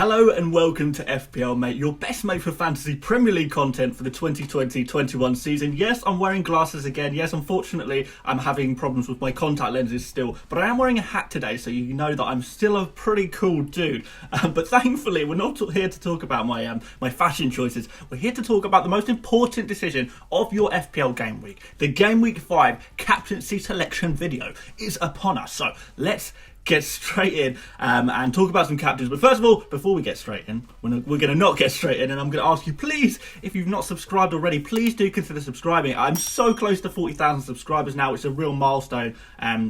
Hello and welcome to FPL Mate, your best mate for fantasy Premier League content for the 2020-21 season. Yes, I'm wearing glasses again. Yes, unfortunately, I'm having problems with my contact lenses still, but I am wearing a hat today, so you know that I'm still a pretty cool dude. But thankfully, we're not here to talk about my fashion choices. We're here to talk about the most important decision of your FPL game week. The Game Week 5 captaincy selection video is upon us. So let's get straight in and talk about some captains. But first of all, before we get straight in, we're going to not get straight in, and I'm going to ask you, please, if you've not subscribed already, please do consider subscribing. I'm so close to 40,000 subscribers now. It's a real milestone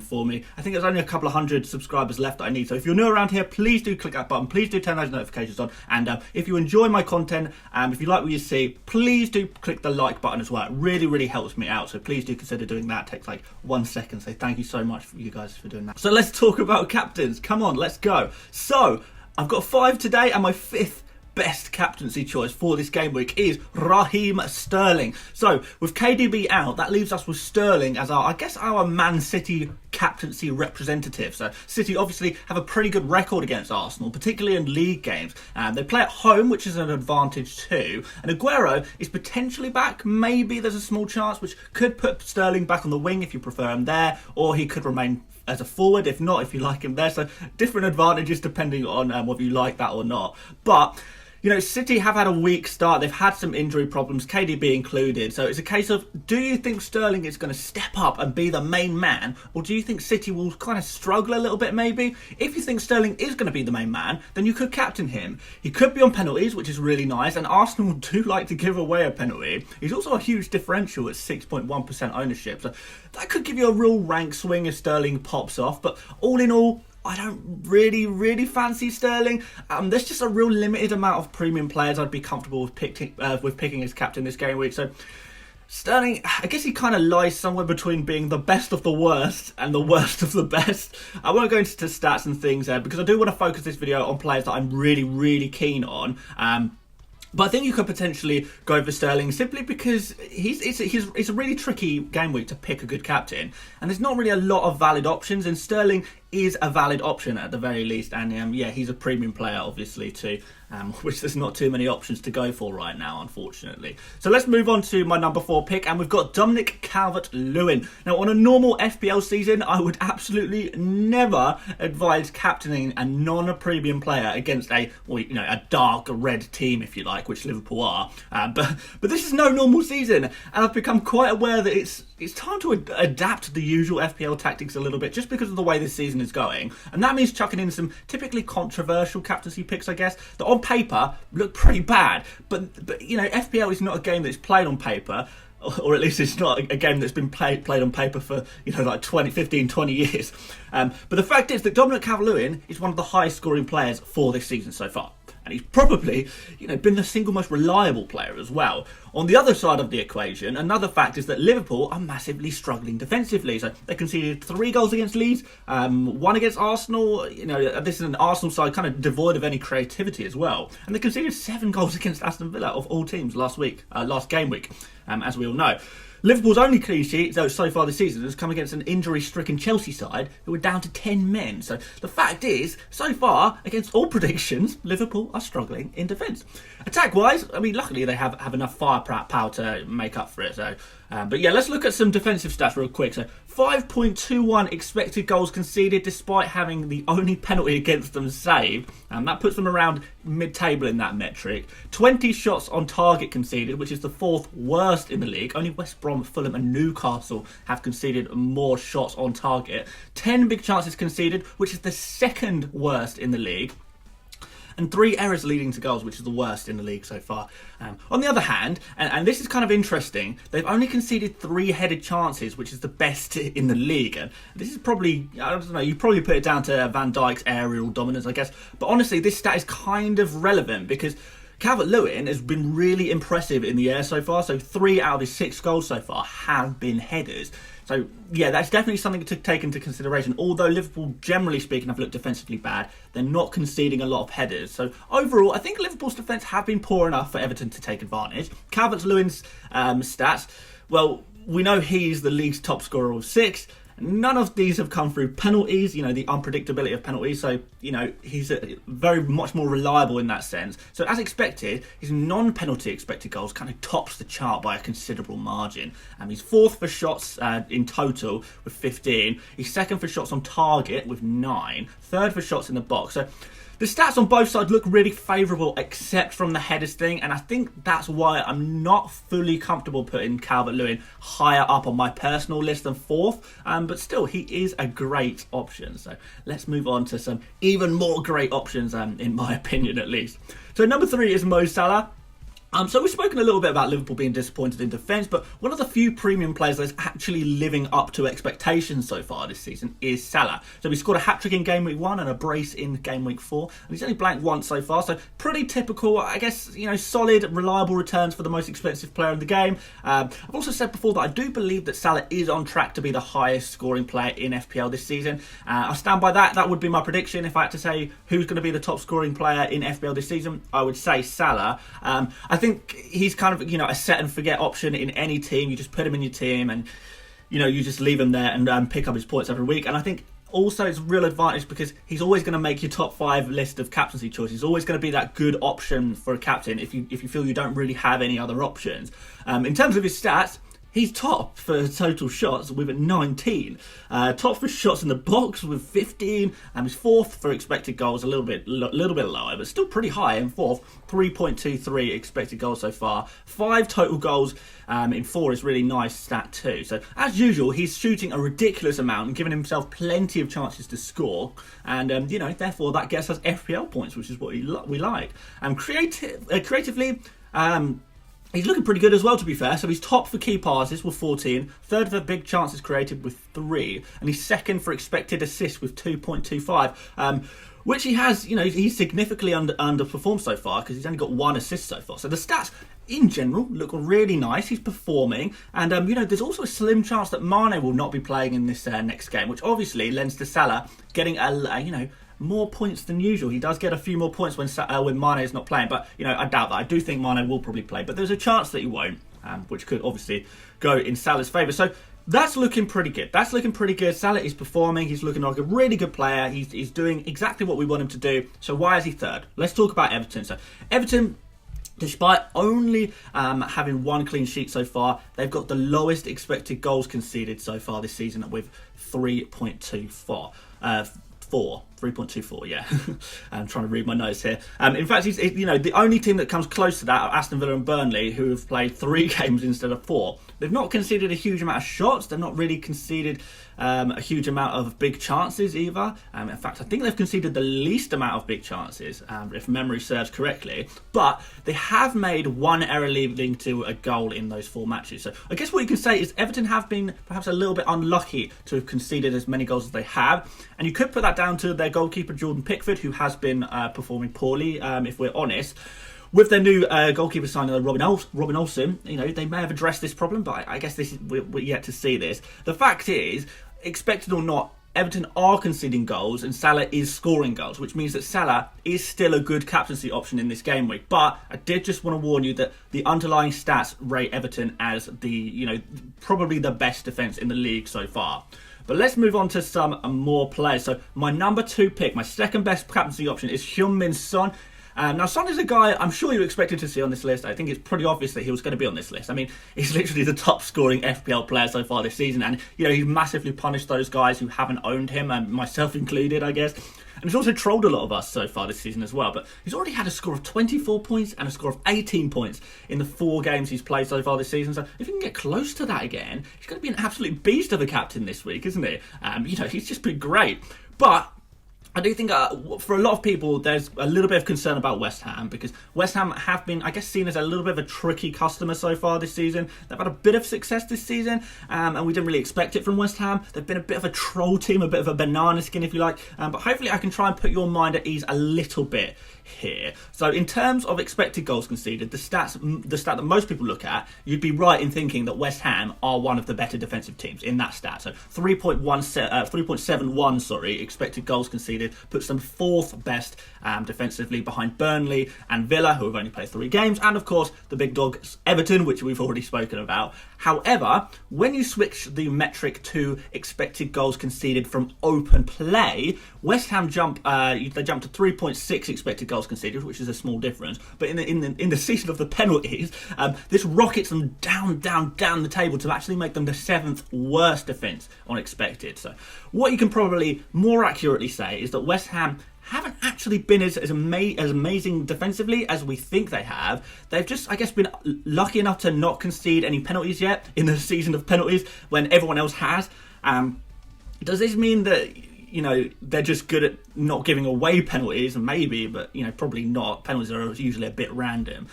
for me. I think there's only a couple of hundred subscribers left that I need. So if you're new around here, please do click that button. Please do turn those notifications on. And if you enjoy my content, if you like what you see, please do click the like button as well. It really, really helps me out. So please do consider doing that. It takes like 1 second. So thank you so much for you guys for doing that. So let's talk about captains. Come on, let's go. So I've got 5 today, and my 5th best captaincy choice for this game week is Raheem Sterling. So with KDB out, that leaves us with Sterling as our Man City captaincy representative. So City obviously have a pretty good record against Arsenal, particularly in league games. They play at home, which is an advantage too. And Aguero is potentially back. Maybe there's a small chance, which could put Sterling back on the wing if you prefer him there, or he could remain as a forward if not, if you like him there. So different advantages depending on whether you like that or not. But you know, City have had a weak start. They've had some injury problems, KDB included. So it's a case of, do you think Sterling is going to step up and be the main man? Or do you think City will kind of struggle a little bit maybe? If you think Sterling is going to be the main man, then you could captain him. He could be on penalties, which is really nice. And Arsenal do like to give away a penalty. He's also a huge differential at 6.1% ownership. So that could give you a real rank swing if Sterling pops off. But all in all, I don't really fancy Sterling. There's just a real limited amount of premium players I'd be comfortable with picking as captain this game week. So Sterling, I guess he kind of lies somewhere between being the best of the worst and the worst of the best. I won't go into stats and things there because I do want to focus this video on players that I'm really keen on. But I think you could potentially go for Sterling simply because it's a really tricky game week to pick a good captain. And there's not really a lot of valid options, and Sterling is a valid option at the very least. And yeah, he's a premium player obviously too, which there's not too many options to go for right now, unfortunately. So let's move on to my number 4 pick, and we've got Dominic CalvertLewin. Now, on a normal FPL season, I would absolutely never advise captaining a non-premium player against a dark red team, if you like, which Liverpool are. But this is no normal season, and I've become quite aware that it's time to adapt to the usual FPL tactics a little bit, just because of the way this season is going. And that means chucking in some typically controversial captaincy picks, I guess, that on paper look pretty bad. But you know, FPL is not a game that's played on paper, or at least it's not a game that's been played on paper for, like 15, 20 years. But the fact is that Dominic CalvertLewin is one of the highest scoring players for this season so far. And he's probably, been the single most reliable player as well. On the other side of the equation, another fact is that Liverpool are massively struggling defensively. So they conceded 3 goals against Leeds, 1 against Arsenal. This is an Arsenal side kind of devoid of any creativity as well. And they conceded 7 goals against Aston Villa of all teams last game week, as we all know. Liverpool's only clean sheet so far this season has come against an injury-stricken Chelsea side who are down to 10 men. So the fact is, so far, against all predictions, Liverpool are struggling in defence. Attack-wise, luckily they have enough firepower to make up for it. So, but yeah, let's look at some defensive stats real quick. So 5.21 expected goals conceded despite having the only penalty against them saved. That puts them around mid-table in that metric. 20 shots on target conceded, which is the 4th worst in the league. Only West Brom, Fulham and Newcastle have conceded more shots on target. 10 big chances conceded, which is the 2nd worst in the league. And 3 errors leading to goals, which is the worst in the league so far. On the other hand, and this is kind of interesting, they've only conceded 3 headed chances, which is the best in the league. And this is probably, I don't know, you probably put it down to Van Dijk's aerial dominance, I guess. But honestly, this stat is kind of relevant because CalvertLewin has been really impressive in the air so far. So 3 out of his 6 goals so far have been headers. So, yeah, that's definitely something to take into consideration. Although Liverpool, generally speaking, have looked defensively bad, they're not conceding a lot of headers. So, overall, I think Liverpool's defence have been poor enough for Everton to take advantage. Calvert-Lewin's stats, well, we know he's the league's top scorer of 6. None of these have come through penalties, the unpredictability of penalties. So, he's very much more reliable in that sense. So, as expected, his non-penalty expected goals kind of tops the chart by a considerable margin. He's 4th for shots in total with 15. He's 2nd for shots on target with 9. 3rd for shots in the box. So, the stats on both sides look really favourable except from the headers thing, and I think that's why I'm not fully comfortable putting Calvert-Lewin higher up on my personal list than 4th, but still, he is a great option. So let's move on to some even more great options, in my opinion at least. So number 3 is Mo Salah. So we've spoken a little bit about Liverpool being disappointed in defence, but one of the few premium players that's actually living up to expectations so far this season is Salah. So he scored a hat-trick in Game Week 1 and a brace in Game Week 4, and he's only blanked once so far, so pretty typical, I guess, solid, reliable returns for the most expensive player in the game. I've also said before that I do believe that Salah is on track to be the highest scoring player in FPL this season. I stand by that. That would be my prediction. If I had to say who's going to be the top scoring player in FPL this season, I would say Salah. I think he's kind of, a set and forget option in any team. You just put him in your team and, you just leave him there and pick up his points every week. And I think also it's a real advantage because he's always going to make your top 5 list of captaincy choices. He's always going to be that good option for a captain if you feel you don't really have any other options. In terms of his stats, he's top for total shots with 19. Top for shots in the box with 15. And he's 4th for expected goals, a little bit lower, but still pretty high in 4th. 3.23 expected goals so far. 5 total goals in 4 is really nice stat too. So as usual, he's shooting a ridiculous amount and giving himself plenty of chances to score. And therefore that gets us FPL points, which is what we like. Creatively. He's looking pretty good as well, to be fair. So he's top for key passes with 14, 3rd for big chances created with 3, and he's 2nd for expected assists with 2.25, which he has, he's significantly underperformed so far because he's only got 1 assist so far. So the stats in general look really nice. He's performing, and there's also a slim chance that Mane will not be playing in this next game, which obviously lends to Salah getting more points than usual. He does get a few more points when Mane is not playing, but I doubt that. I do think Mane will probably play, but there's a chance that he won't, which could obviously go in Salah's favour. So that's looking pretty good. Salah is performing. He's looking like a really good player. He's doing exactly what we want him to do. So why is he 3rd? Let's talk about Everton. So Everton, despite only having 1 clean sheet so far, they've got the lowest expected goals conceded so far this season with 3.24. 3.24, yeah. I'm trying to read my notes here. In fact, he's the only team that comes close to that are Aston Villa and Burnley, who have played 3 games instead of 4. They've not conceded a huge amount of shots. They've not really conceded a huge amount of big chances either. In fact, I think they've conceded the least amount of big chances, if memory serves correctly. But they have made 1 error leading to a goal in those 4 matches. So I guess what you can say is Everton have been perhaps a little bit unlucky to have conceded as many goals as they have. And you could put that down to their goalkeeper Jordan Pickford, who has been performing poorly, if we're honest. With their new goalkeeper signing, Robin Olsen, they may have addressed this problem, but I guess we're yet to see this. The fact is, expected or not, Everton are conceding goals and Salah is scoring goals, which means that Salah is still a good captaincy option in this game week. But I did just want to warn you that the underlying stats rate Everton as probably the best defence in the league so far. But let's move on to some more players. So my number 2 pick, my second best captaincy option is HeungMin Son. Now, Son is a guy I'm sure you expected to see on this list. I think it's pretty obvious that he was going to be on this list. I mean, he's literally the top scoring FPL player so far this season. And, he's massively punished those guys who haven't owned him, and myself included, I guess. And he's also trolled a lot of us so far this season as well. But he's already had a score of 24 points and a score of 18 points in the 4 games he's played so far this season. So if he can get close to that again, he's going to be an absolute beast of a captain this week, isn't he? He's just been great. But I do think for a lot of people, there's a little bit of concern about West Ham because West Ham have been, I guess, seen as a little bit of a tricky customer so far this season. They've had a bit of success this season, and we didn't really expect it from West Ham. They've been a bit of a troll team, a bit of a banana skin, if you like. But hopefully I can try and put your mind at ease a little bit here. So in terms of expected goals conceded, the stat that most people look at, you'd be right in thinking that West Ham are one of the better defensive teams in that stat. So 3.71 expected goals conceded conceded, puts them 4th best defensively behind Burnley and Villa, who have only played 3 games, and of course the big dog Everton, which we've already spoken about. However, when you switch the metric to expected goals conceded from open play, West Ham jump to 3.6 expected goals conceded, which is a small difference. But in the season of the penalties, this rockets them down the table to actually make them the 7th worst defence on expected. So what you can probably more accurately say is that West Ham haven't actually been as amazing defensively as we think they have. They've just, I guess, been lucky enough to not concede any penalties yet in the season of penalties when everyone else has. Does this mean that, they're just good at not giving away penalties? Maybe, but, probably not. Penalties are usually a bit random.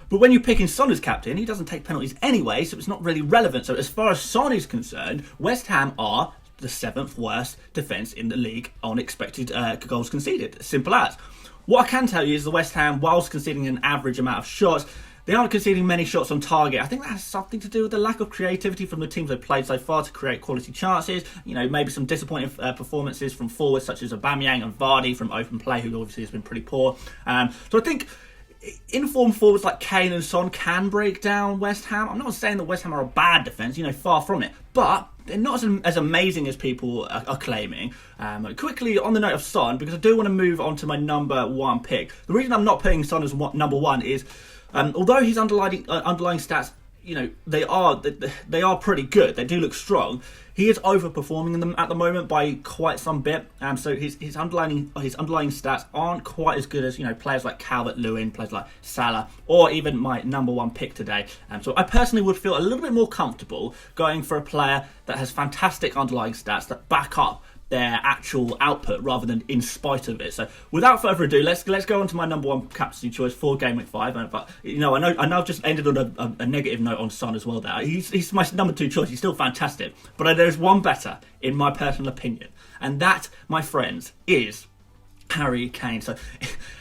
But when you're picking Son as captain, he doesn't take penalties anyway, so it's not really relevant. So as far as Son is concerned, West Ham are the 7th worst defence in the league on expected goals conceded. Simple as. What I can tell you is the West Ham, whilst conceding an average amount of shots, they aren't conceding many shots on target. I think that has something to do with the lack of creativity from the teams they've played so far to create quality chances. Maybe some disappointing performances from forwards such as Aubameyang and Vardy from open play, who obviously has been pretty poor. So I think informed forwards like Kane and Son can break down West Ham. I'm not saying that West Ham are a bad defence, far from it. But they're not as amazing as people are claiming. Quickly, on the note of Son, because I do want to move on to my number 1 pick. The reason I'm not putting Son as number 1 is, although his underlying stats, they are pretty good. They do look strong. He is overperforming them at the moment by quite some bit. So his underlying stats aren't quite as good as players like CalvertLewin, players like Salah, or even my number 1 pick today. So I personally would feel a little bit more comfortable going for a player that has fantastic underlying stats that back up their actual output rather than in spite of it. So without further ado, let's go on to my number 1 captaincy choice for Game Week 5. But I know I've just ended on a negative note on Son as well there. He's my number 2 choice. He's still fantastic. But there's one better, in my personal opinion. And that, my friends, is Harry Kane. So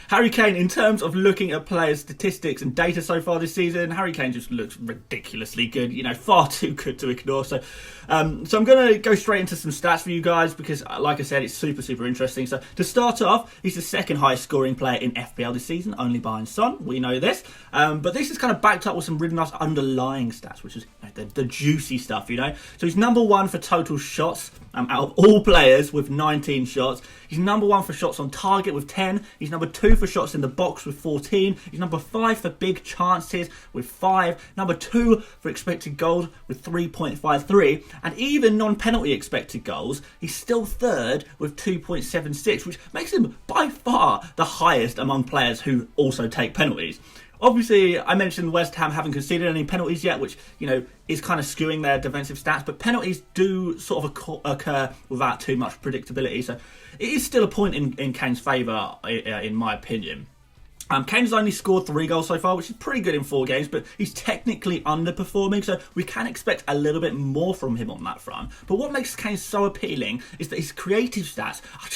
Harry Kane, in terms of looking at players' statistics and data so far this season, Harry Kane just looks ridiculously good, far too good to ignore. So I'm going to go straight into some stats for you guys because, like I said, it's super interesting. So to start off, he's the 2nd highest scoring player in FPL this season, only behind Son. We know this. But this is kind of backed up with some really nice underlying stats, which is the juicy stuff, So he's number 1 for total shots out of all players with 19 shots. He's number 1 for shots on target with 10. He's number 2 for shots in the box with 14. He's number 5 for big chances with 5. Number 2 for expected goals with 3.53. And even non-penalty expected goals, he's still 3rd with 2.76, which makes him by far the highest among players who also take penalties. Obviously, I mentioned West Ham haven't conceded any penalties yet, which, is kind of skewing their defensive stats. But penalties do sort of occur without too much predictability. So it is still a point in Kane's favour, in my opinion. Kane's only scored 3 goals so far, which is pretty good in 4 games, but he's technically underperforming, so we can expect a little bit more from him on that front. But what makes Kane so appealing is that his creative stats are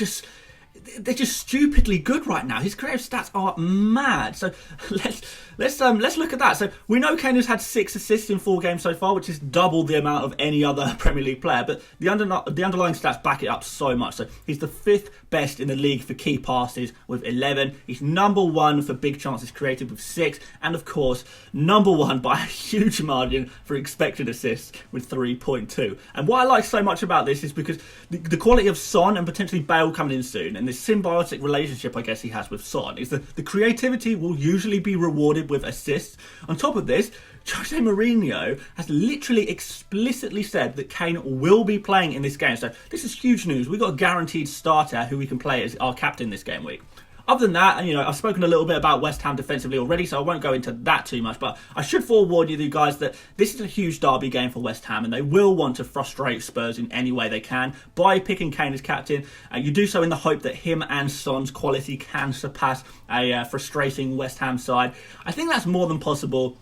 they're just stupidly good right now. His creative stats are mad. So let's look at that. So we know Kane has had 6 assists in 4 games so far, which is double the amount of any other Premier League player. But the underlying stats back it up so much. So he's the 5th best in the league for key passes with 11. He's number 1 for big chances created with 6, and of course number 1 by a huge margin for expected assists with 3.2. And what I like so much about this is because the quality of Son and potentially Bale coming in soon, and this symbiotic relationship I guess he has with Son, is that the creativity will usually be rewarded with assists. On top of this, Jose Mourinho has literally explicitly said that Kane will be playing in this game. So this is huge news. We've got a guaranteed starter who we can play as our captain this game week. Other than that, I've spoken a little bit about West Ham defensively already, so I won't go into that too much. But I should forewarn you guys that this is a huge derby game for West Ham, and they will want to frustrate Spurs in any way they can by picking Kane as captain. You do so in the hope that him and Son's quality can surpass a frustrating West Ham side. I think that's more than possible.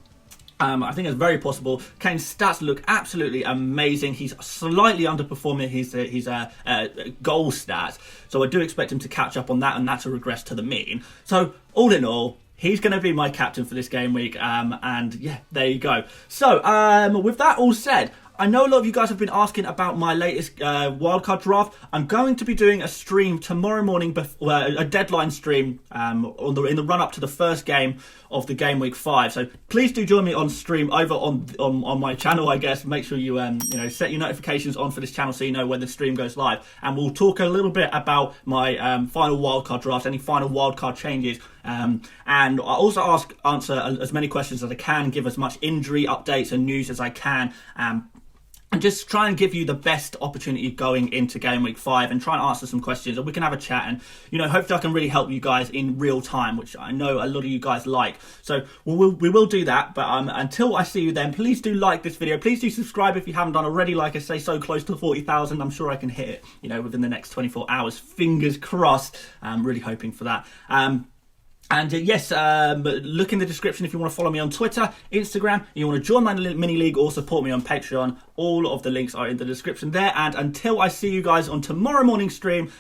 I think it's very possible. Kane's stats look absolutely amazing. He's slightly underperforming his goal stats, so I do expect him to catch up on that and that to regress to the mean. So all in all, he's going to be my captain for this game week, and yeah, there you go. So with that all said, I know a lot of you guys have been asking about my latest wildcard draft. I'm going to be doing a stream tomorrow morning, a deadline stream in the run up to the first game of the Game Week 5. So please do join me on stream over on my channel, I guess. Make sure you set your notifications on for this channel so you know when the stream goes live. And we'll talk a little bit about my final wildcard draft, any final wildcard changes. And I also answer as many questions as I can, give as much injury updates and news as I can. And just try and give you the best opportunity going into Game Week 5 and try and answer some questions, and we can have a chat, and hopefully I can really help you guys in real time, which I know a lot of you guys like. So we will do that, but until I see you then, please do like this video, please do subscribe if you haven't done already. Like I say, so close to 40,000, I'm sure I can hit it within the next 24 hours, fingers crossed. I'm really hoping for that. Yes, look in the description if you want to follow me on Twitter, Instagram, you want to join my mini league or support me on Patreon. All of the links are in the description there. And until I see you guys on tomorrow morning stream,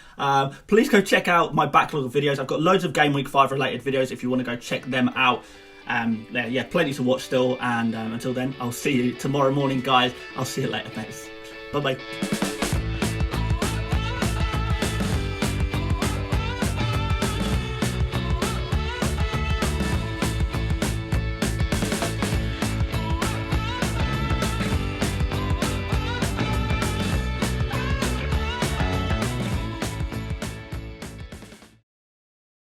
please go check out my backlog of videos. I've got loads of Game Week 5 related videos if you want to go check them out. Yeah, plenty to watch still. And until then, I'll see you tomorrow morning, guys. I'll see you later, mates. Bye-bye.